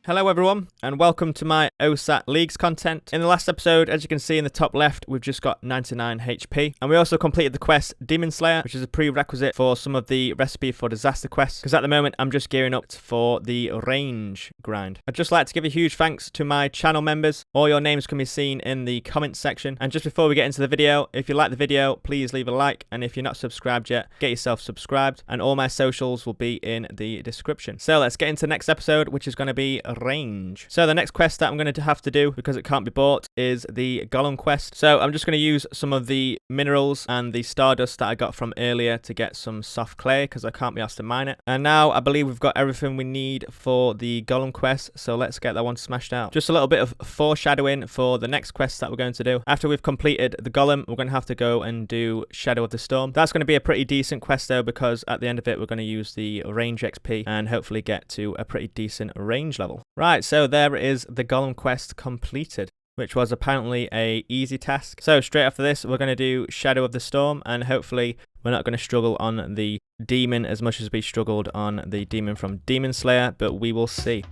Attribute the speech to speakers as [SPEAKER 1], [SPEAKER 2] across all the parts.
[SPEAKER 1] Hello everyone, and welcome to my OSAAT Leagues content. In the last episode, as you can see in the top left, we've just got 99 HP. And we also completed the quest Demon Slayer, which is a prerequisite for some of the recipe for disaster quests, because at the moment I'm just gearing up for the range grind. I'd just like to give a huge thanks to my channel members. All your names can be seen in the comments section. And just before we get into the video, if you like the video, please leave a like. And if you're not subscribed yet, get yourself subscribed. And all my socials will be in the description. So let's get into the next episode, which is going to be range. So the next quest that I'm going to have to do, because it can't be bought, is the golem quest. So I'm just going to use some of the minerals and the stardust that I got from earlier to get some soft clay, because I can't be asked to mine it. And now I believe we've got everything we need for the golem quest, so let's get that one smashed out. Just a little bit of foreshadowing for the next quest that we're going to do. After we've completed the golem, we're going to have to go and do Shadow of the Storm. That's going to be a pretty decent quest though, because at the end of it we're going to use the range XP and hopefully get to a pretty decent range level. Right, so there is the golem quest completed, which was apparently a easy task. So straight after this, we're going to do Shadow of the Storm, and hopefully we're not going to struggle on the demon as much as we struggled on the demon from Demon Slayer, but we will see.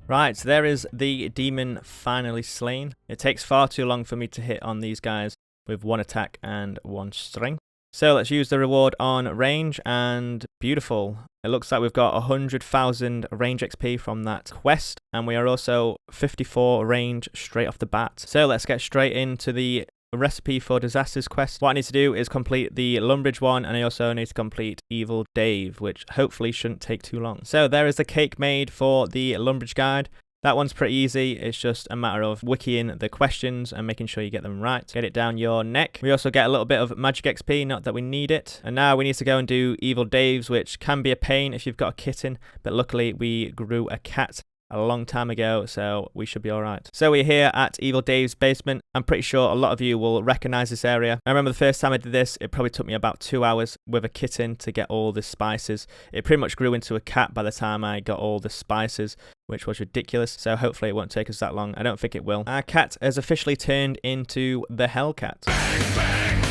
[SPEAKER 1] Right, so there is the demon finally slain. It takes far too long for me to hit on these guys with one attack and one strength. So let's use the reward on range, and beautiful. It looks like we've got 100,000 range XP from that quest, and we are also 54 range straight off the bat. So let's get straight into the recipe for disasters quest. What I need to do is complete the Lumbridge one, and I also need to complete Evil Dave, which hopefully shouldn't take too long. So there is the cake made for the Lumbridge guide. That one's pretty easy. It's just a matter of wikiing the questions and making sure you get them right. Get it down your neck. We also get a little bit of magic XP, not that we need it. And now we need to go and do Evil Daves, which can be a pain if you've got a kitten, but luckily we grew a cat a long time ago, so we should be alright. So we're here at Evil Dave's basement. I'm pretty sure a lot of you will recognize this area. I remember the first time I did this, it probably took me about 2 hours with a kitten to get all the spices. It pretty much grew into a cat by the time I got all the spices, which was ridiculous. So hopefully it won't take us that long. I don't think it will. Our cat has officially turned into the Hellcat. Bang, bang.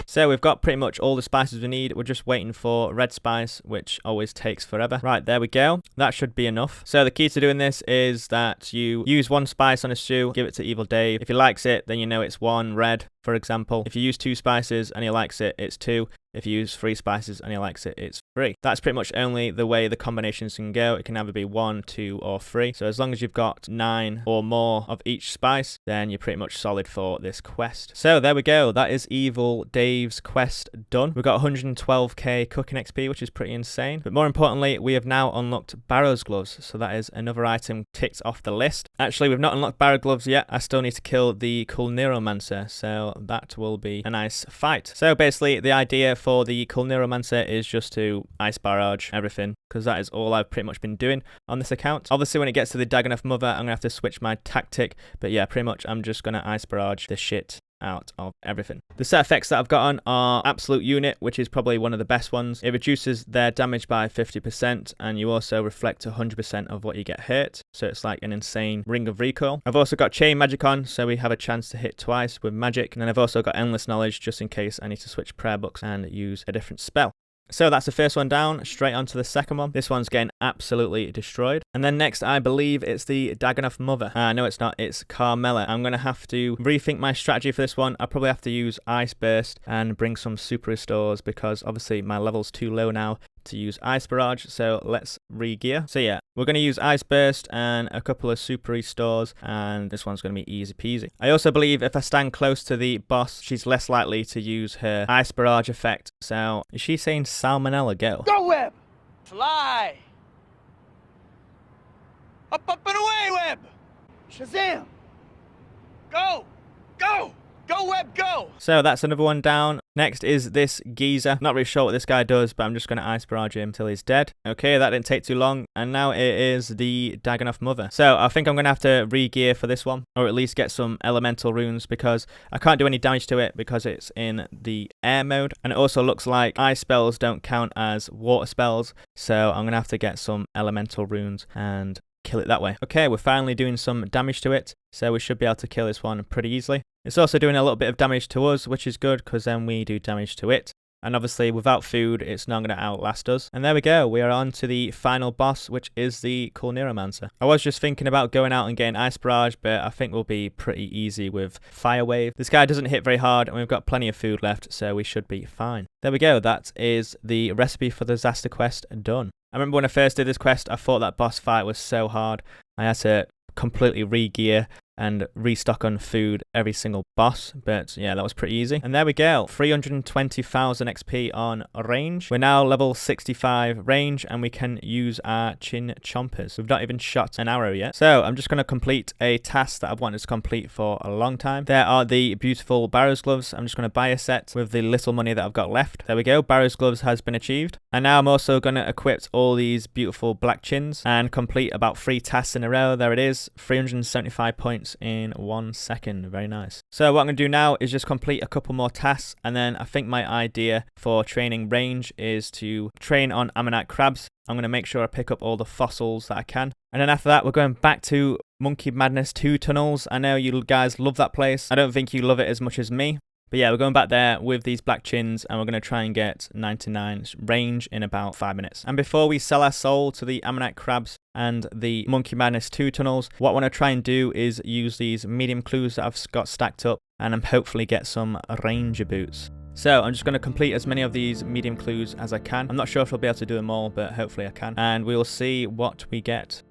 [SPEAKER 1] So we've got pretty much all the spices we need. We're just waiting for red spice, which always takes forever. Right, there we go. That should be enough. So the key to doing this is that you use one spice on a stew, give it to Evil Dave. If he likes it, then you know it's 1 red, for example. If you use 2 spices and he likes it, it's 2. If you use 3 spices and he likes it, it's 3. That's pretty much only the way the combinations can go. It can either be 1, 2, or 3. So as long as you've got 9 or more of each spice, then you're pretty much solid for this quest. So there we go. That is Evil Dave's quest done. We've got 112k cooking XP, which is pretty insane. But more importantly, we have now unlocked Barrows gloves. So that is another item ticked off the list. Actually, we've not unlocked Barrow gloves yet. I still need to kill the Culneromancer. So that will be a nice fight. So basically, the idea for the Culneromancer is just to ice barrage everything, because that is all I've pretty much been doing on this account. Obviously, when it gets to the Dagonoth Mother, I'm going to have to switch my tactic, but yeah, pretty much I'm just going to ice barrage the shit out of everything. The set effects that I've gotten are Absolute Unit, which is probably one of the best ones. It reduces their damage by 50%, and you also reflect 100% of what you get hit, so it's like an insane ring of recoil. I've also got Chain Magic on, so we have a chance to hit twice with magic, and then I've also got Endless Knowledge just in case I need to switch prayer books and use a different spell. So that's the first one down, straight onto the second one. This one's getting absolutely destroyed. And then next, I believe it's the Dagonoth Mother. No, it's not. It's Carmella. I'm going to have to rethink my strategy for this one. I'll probably have to use Ice Burst and bring some Super Restores, because obviously my level's too low now to use Ice Barrage, so let's re-gear. So yeah, we're going to use Ice Burst and a couple of Super Restores, and this one's going to be easy peasy. I also believe if I stand close to the boss, she's less likely to use her Ice Barrage effect. So is she saying Salmonella go?
[SPEAKER 2] Go, Web! Fly! Up, up, and away, Web! Shazam! Go! Go! Go, Web, go!
[SPEAKER 1] So that's another one down. Next is this geezer. Not really sure what this guy does, but I'm just going to ice barrage him till he's dead. Okay, that didn't take too long. And now it is the Dagonoth Mother. So I think I'm going to have to re-gear for this one, or at least get some elemental runes, because I can't do any damage to it because it's in the air mode. And it also looks like ice spells don't count as water spells. So I'm going to have to get some elemental runes and kill it that way. Okay, we're finally doing some damage to it, so we should be able to kill this one pretty easily. It's also doing a little bit of damage to us, which is good, because then we do damage to it. And obviously, without food, it's not going to outlast us. And there we go. We are on to the final boss, which is the Neuromancer. I was just thinking about going out and getting Ice Barrage, but I think we'll be pretty easy with Fire Wave. This guy doesn't hit very hard, and we've got plenty of food left, so we should be fine. There we go. That is the recipe for the Zaster quest done. I remember when I first did this quest, I thought that boss fight was so hard. I had to completely re-gear and restock on food every single boss, but yeah, that was pretty easy. And there we go, 320,000 XP on range. We're now level 65 range, and we can use our chin chompers. We've not even shot an arrow yet. So I'm just going to complete a task that I've wanted to complete for a long time. There are the beautiful barrows gloves. I'm just going to buy a set with the little money that I've got left. There we go, barrows gloves has been achieved. And now I'm also going to equip all these beautiful black chins and complete about 3 tasks in a row. There it is, 375 points in 1 second. Very nice. So what I'm going to do now is just complete a couple more tasks, and then I think my idea for training range is to train on ammonite crabs. I'm going to make sure I pick up all the fossils that I can. And then after that, we're going back to Monkey Madness 2 tunnels. I know you guys love that place. I don't think you love it as much as me. But yeah, we're going back there with these black chins, and we're going to try and get 99 range in about 5 minutes. And before we sell our soul to the ammonite crabs and the Monkey Madness 2 tunnels, what I want to try and do is use these medium clues that I've got stacked up, and hopefully get some ranger boots. So I'm just going to complete as many of these medium clues as I can. I'm not sure if I'll be able to do them all, but hopefully I can. And we will see what we get.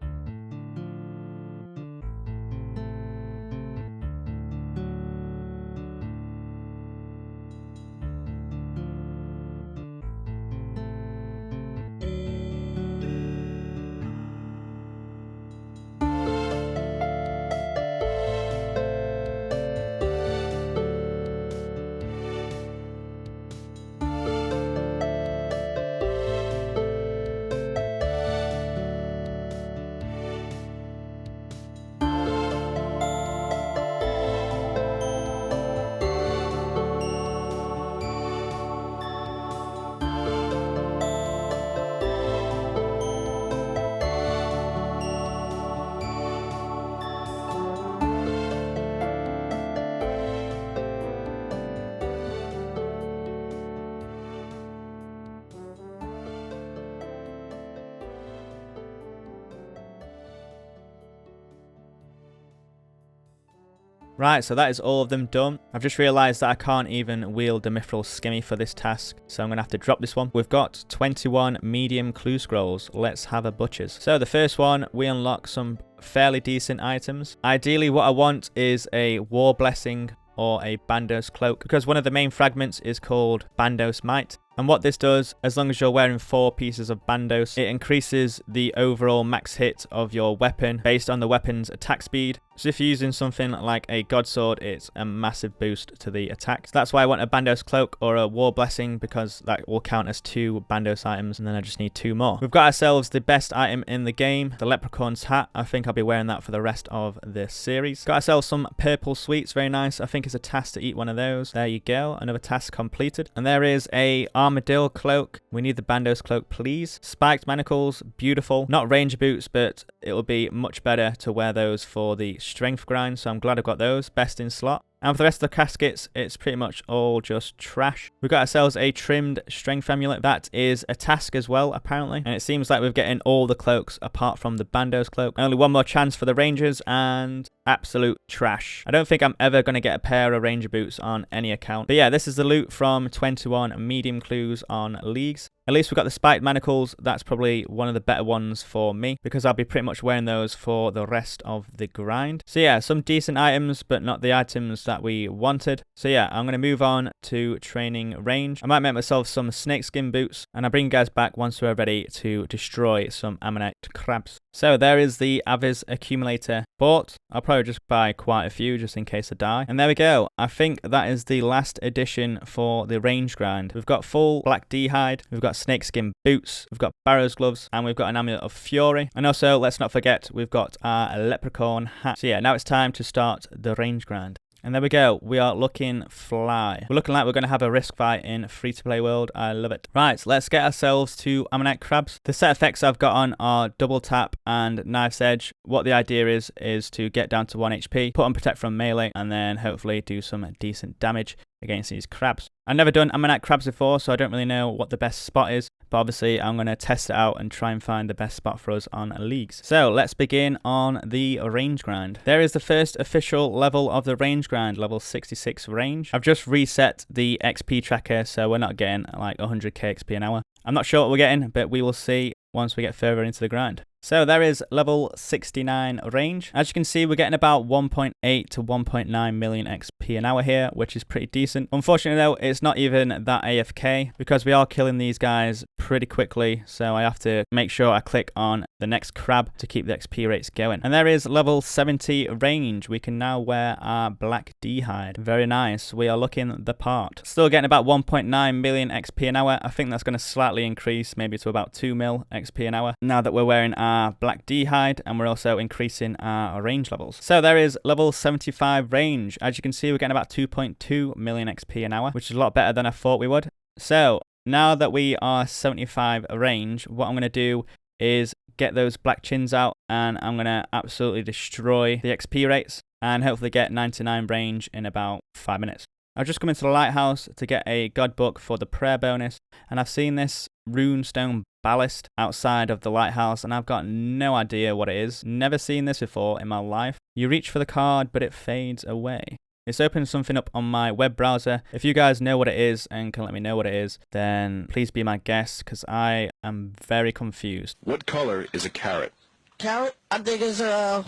[SPEAKER 1] Right, so that is all of them done. I've just realised that I can't even wield the Mithril Skimmy for this task, so I'm going to have to drop this one. We've got 21 medium clue scrolls. Let's have a butcher's. So the first one, we unlock some fairly decent items. Ideally, what I want is a War Blessing or a Bandos Cloak, because one of the main fragments is called Bandos Might. And what this does, as long as you're wearing 4 pieces of Bandos, it increases the overall max hit of your weapon based on the weapon's attack speed. So if you're using something like a God Sword, it's a massive boost to the attack. So that's why I want a Bandos Cloak or a War Blessing, because that will count as 2 Bandos items, and then I just need 2 more. We've got ourselves the best item in the game, the Leprechaun's Hat. I think I'll be wearing that for the rest of this series. Got ourselves some purple sweets, very nice. I think it's a task to eat one of those. There you go, another task completed. And there is a Armadillo Cloak. We need the Bandos Cloak, please. Spiked Manacles, beautiful. Not Ranger Boots, but it will be much better to wear those for the Strength grind, so I'm glad I've got those. Best in slot. And for the rest of the caskets, it's pretty much all just trash. We've got ourselves a trimmed strength amulet. That is a task as well, apparently. And it seems like we're getting all the cloaks apart from the Bandos Cloak. Only one more chance for the Rangers, and absolute trash. I don't think I'm ever going to get a pair of Ranger Boots on any account. But yeah, this is the loot from 21 medium clues on Leagues. At least we've got the Spiked Manacles. That's probably one of the better ones for me, because I'll be pretty much wearing those for the rest of the grind. So yeah, some decent items, but not the items that we wanted. So yeah, I'm going to move on to training range. I might make myself some snakeskin boots, and I'll bring you guys back once we're ready to destroy some ammonite crabs. So there is the Avis accumulator bought. I'll probably just buy quite a few just in case I die. And there we go. I think that is the last edition for the range grind. We've got full black D hide, we've got snakeskin boots, we've got barrows gloves, and we've got an amulet of fury. And also, let's not forget, we've got our leprechaun hat. So yeah, now it's time to start the range grind. And there we go. We are looking fly. We're looking like we're going to have a risk fight in free-to-play world. I love it. Right, let's get ourselves to ammonite crabs. The set effects I've got on are double tap and knife's edge. What the idea is to get down to 1 HP, put on protect from melee, and then hopefully do some decent damage against these crabs. I've never done ammonite crabs before, so I don't really know what the best spot is, but obviously I'm going to test it out and try and find the best spot for us on leagues. So let's begin on the range grind. There is the first official level of the range grind, level 66 range. I've just reset the XP tracker, so we're not getting like 100k XP an hour. I'm not sure what we're getting, but we will see once we get further into the grind. So there is level 69 range. As you can see, we're getting about 1.8 to 1.9 million XP an hour here, which is pretty decent. Unfortunately though, it's not even that AFK because we are killing these guys pretty quickly. So I have to make sure I click on the next crab to keep the XP rates going. And there is level 70 range. We can now wear our black D hide. Very nice. We are looking the part. Still getting about 1.9 million XP an hour. I think that's going to slightly increase maybe to about 2 mil XP an hour now that we're wearing our black D hide, and we're also increasing our range levels. So there is level 75 range. As you can see, we're getting about 2.2 million XP an hour, which is a lot better than I thought we would. So now that we are 75 range, what I'm going to do is get those black chins out, and I'm going to absolutely destroy the XP rates and hopefully get 99 range in about 5 minutes. I've just come into the lighthouse to get a god book for the prayer bonus, and I've seen this runestone ballast outside of the lighthouse, and I've got no idea what it is. Never seen this before in my life. You reach for the card, but it fades away. It's opened something up on my web browser. If you guys know what it is and can let me know what it is, then please be my guest, because I am very confused.
[SPEAKER 3] What color is a carrot?
[SPEAKER 4] Carrot? I think it's a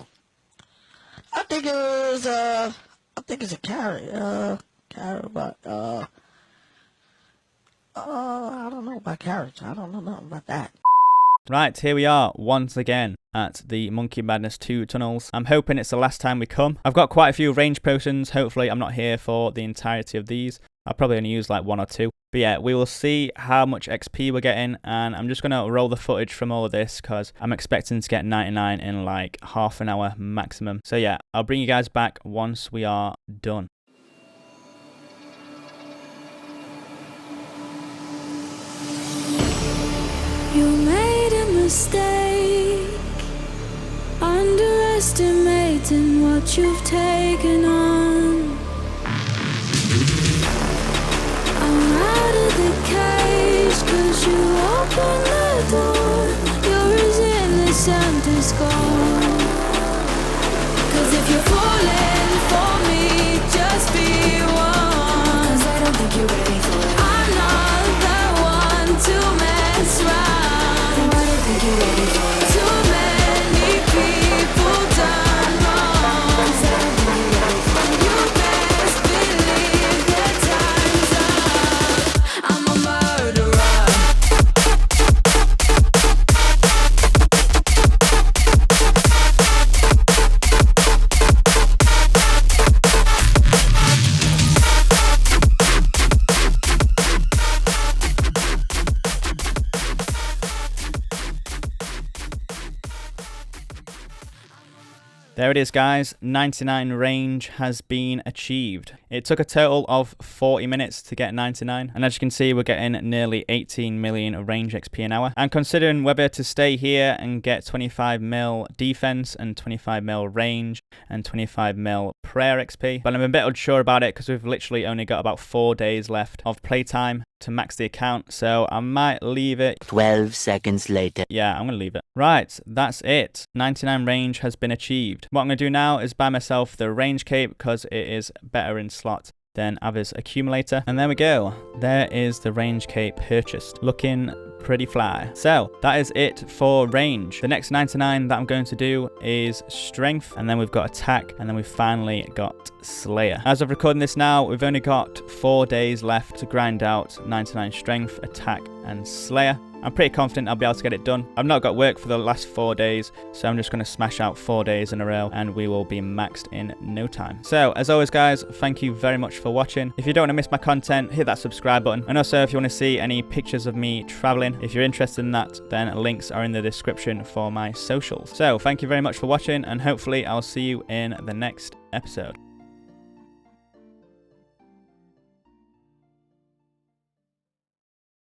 [SPEAKER 4] carrot. Carrot, but I don't know about carrots. I don't know nothing about that.
[SPEAKER 1] Right, here we are once again at the Monkey Madness 2 tunnels. I'm hoping it's the last time we come. I've got quite a few range potions. Hopefully I'm not here for the entirety of these. I'll probably only use like 1 or 2. But yeah, we will see how much XP we're getting, and I'm just going to roll the footage from all of this because I'm expecting to get 99 in like half an hour maximum. So yeah, I'll bring you guys back once we are done.
[SPEAKER 5] You made a mistake, underestimating what you've taken on. I'm out of the cage, 'cause you opened the door. You're as innocent as gold. 'Cause if you're falling for me, just be one. 'Cause I don't think you're ready for it. I'm not the one to mess around. Too many people done wrong. You best believe that time's up. I'm a murderer.
[SPEAKER 1] There it is, guys. 99 range has been achieved. It took a total of 40 minutes to get 99. And as you can see, we're getting nearly 18 million range XP an hour. And considering whether to stay here and get 25 mil defense and 25 mil range and 25 mil prayer XP. But I'm a bit unsure about it because we've literally only got about 4 days left of playtime to max the account, so I might leave it.
[SPEAKER 4] 12 seconds later.
[SPEAKER 1] Yeah, I'm gonna leave it. Right, that's it. 99 range has been achieved. What I'm gonna do now is buy myself the range cape because it is better in slot than Avis accumulator. And there we go. There is the range cape purchased. Looking pretty fly. So that is it for range. The next 99 that I'm going to do is strength, and then we've got attack, and then we've finally got slayer. As of recording this now, we've only got 4 days left to grind out 99 strength, attack, and slayer. I'm pretty confident I'll be able to get it done. I've not got work for the last 4 days, so I'm just going to smash out 4 days in a row and we will be maxed in no time. So, as always guys, thank you very much for watching. If you don't want to miss my content, hit that subscribe button. And also, if you want to see any pictures of me traveling, if you're interested in that, then links are in the description for my socials. So, thank you very much for watching, and hopefully I'll see you in the next episode.